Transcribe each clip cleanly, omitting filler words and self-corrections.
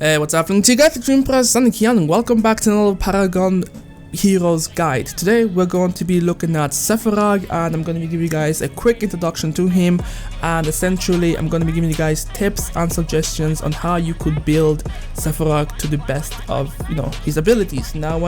Hey, what's happening to you guys? It's Dream Press Sonic here, and welcome back to another Paragon Heroes Guide. Today we're going to be looking at Sevarog, and I'm going to be giving you guys a quick introduction to him, and essentially I'm going to be giving you guys tips and suggestions on how you could build Sevarog to the best of his abilities. Now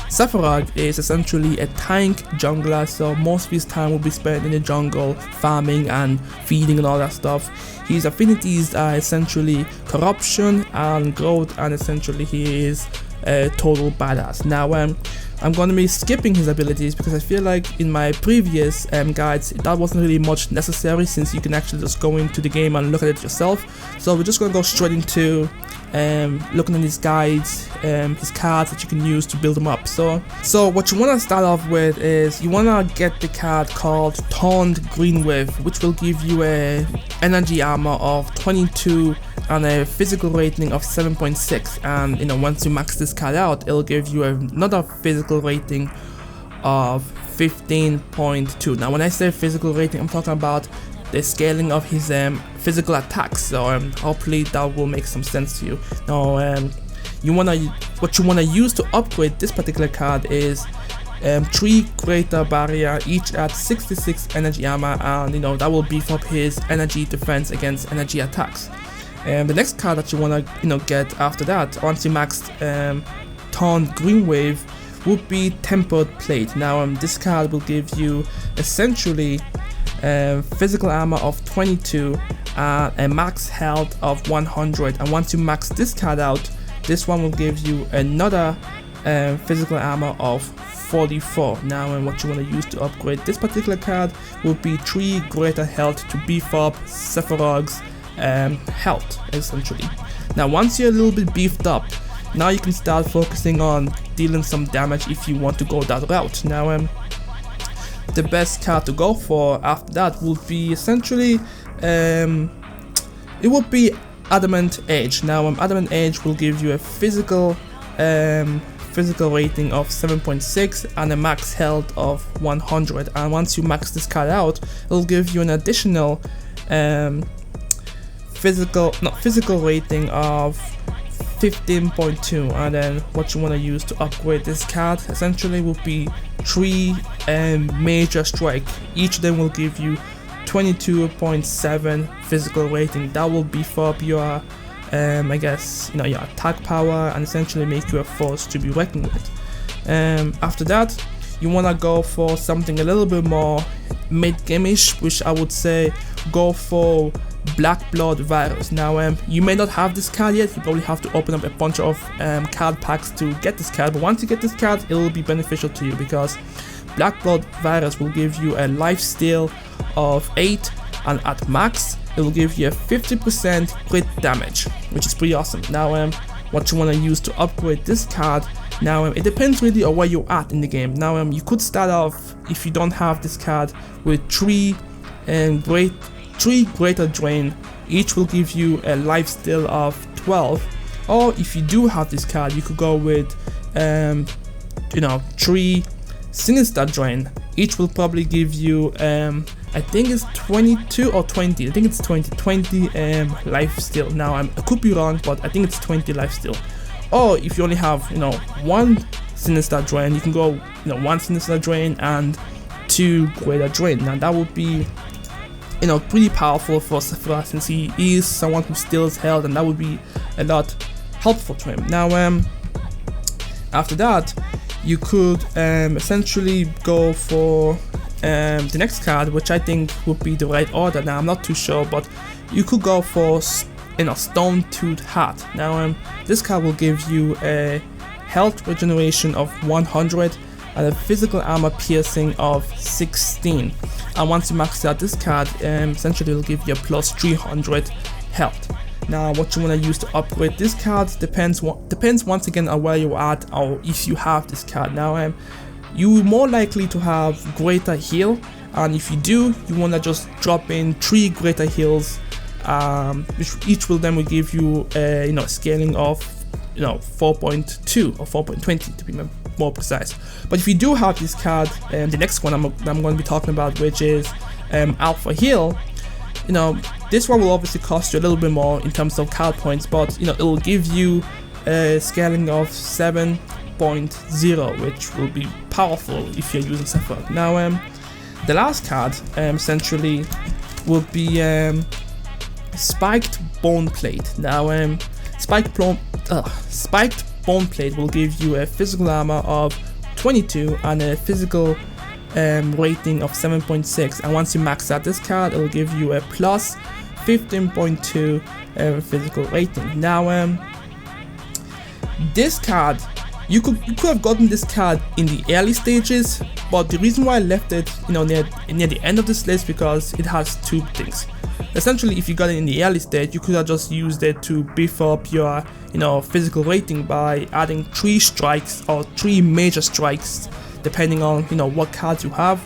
Sevarog is essentially a tank jungler, so most of his time will be spent in the jungle farming and feeding and all that stuff. His affinities are essentially corruption and growth, and essentially he is a total badass. Now I'm going to be skipping his abilities because I feel like in my previous guides that wasn't really much necessary, since you can actually just go into the game and look at it yourself. So we're just going to go straight into looking at his guides, his cards that you can use to build them up. So what you want to start off with is you want to get the card called Taunt Green Wave, which will give you a energy armor of 22 and a physical rating of 7.6, and once you max this card out, it'll give you another physical rating of 15.2. Now when I say physical rating, I'm talking about the scaling of his physical attacks, so hopefully that will make some sense to you. Now what you wanna use to upgrade this particular card is 3 greater barrier, each at 66 energy armor, and that will beef up his energy defense against energy attacks. The next card that you wanna get after that, once you maxed Taunt Green Wave, would be Tempered Plate. Now this card will give you essentially physical armor of 22 and a max health of 100, and once you max this card out, this one will give you another physical armor of 44. Now what you want to use to upgrade this particular card will be 3 greater health to beef up Sevarog's health essentially. Now once you're a little bit beefed up, now you can start focusing on dealing some damage if you want to go that route. Now the best card to go for after that would be essentially it would be Adamant Edge. Now Adamant Edge will give you a physical rating of 7.6 and a max health of 100, and once you max this card out, it'll give you an additional physical rating of 15.2, and then what you want to use to upgrade this card essentially will be 3 major strike. Each of them will give you 22.7 physical rating. That will beef up your I guess your attack power and essentially make you a force to be reckoned with. After that, you want to go for something a little bit more mid-game-ish, which I would say go for Black Blood Virus. Now you may not have this card yet, you probably have to open up a bunch of card packs to get this card, but once you get this card, it will be beneficial to you because Black Blood Virus will give you a lifesteal of 8, and at max it will give you a 50% crit damage, which is pretty awesome. Now what you want to use to upgrade this card, now it depends really on where you're at in the game. Now you could start off, if you don't have this card, with 3 greater drain, each will give you a lifesteal of 12, or if you do have this card, you could go with 3 sinister drain, each will probably give you I think it's 22 or 20, I think it's 20 lifesteal. Now I could be wrong, but I think it's 20 lifesteal. Or if you only have 1 sinister drain, you can go 1 sinister drain and 2 greater drain. Now that would be pretty powerful for Sevarog, since he is someone who steals health, and that would be a lot helpful to him. Now after that, you could essentially go for the next card, which I think would be the right order. Now I'm not too sure, but you could go for Stone Tooth Hat. Now this card will give you a health regeneration of 100 and a physical armor piercing of 16, and once you max out this card, essentially it will give you a plus 300 health. Now what you want to use to upgrade this card depends once again on where you're at, or if you have this card. Now you're more likely to have greater heal, and if you do, you want to just drop in 3 greater heals, which each will then will give you a scaling of 4.2 or 4.20 to be more precise. But if you do have this card, the next one I'm going to be talking about, which is Alpha Heal, you know, this one will obviously cost you a little bit more in terms of card points, but you know, it will give you a scaling of 7.0, which will be powerful if you're using Sevarog. Now, the last card essentially will be Spiked Bone Plate. Now, Spiked Bone Plate will give you a physical armor of 22 and a physical rating of 7.6, and once you max out this card, it will give you a plus 15.2 physical rating. Now, this card, you could have gotten this card in the early stages, but the reason why I left it, you know, near the end of this list, because it has two things. Essentially, if you got it in the early stage, you could have just used it to beef up your, you know, physical rating by adding 3 strikes or 3 major strikes, depending on, you know, what cards you have.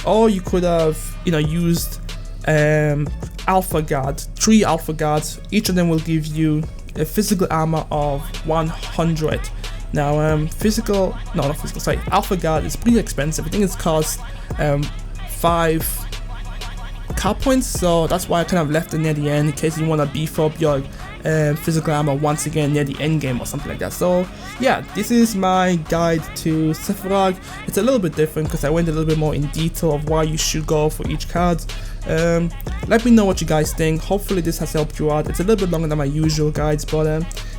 Or you could have, you know, used Alpha Guard, 3 Alpha Guards. Each of them will give you a physical armor of 100. Now, Alpha Guard is pretty expensive. I think it's cost 5 card points, so that's why I kind of left it near the end in case you want to beef up your physical armor once again near the end game or something like that. So yeah, this is my guide to Sevarog. It's a little bit different because I went a little bit more in detail of why you should go for each card. Let me know what you guys think. Hopefully this has helped you out. It's a little bit longer than my usual guides, but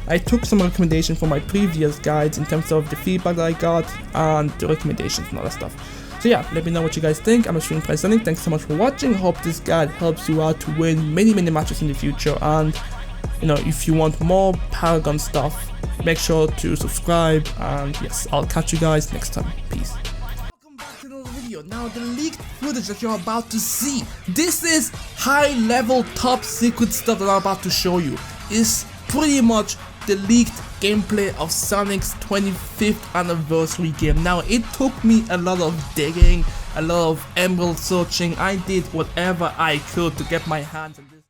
I took some recommendations from my previous guides in terms of the feedback that I got and the recommendations and all that stuff. So yeah, let me know what you guys think. I'm Extreme President. Thanks so much for watching. Hope this guide helps you out to win many matches in the future. And you know, if you want more Paragon stuff, make sure to subscribe. And yes, I'll catch you guys next time. Peace. Welcome back to another video. Now, the leaked footage that you're about to see, this is high level top secret stuff that I'm about to show you. Is pretty much the leaked gameplay of Sonic's 25th anniversary game. Now, it took me a lot of digging, a lot of emerald searching. I did whatever I could to get my hands on this.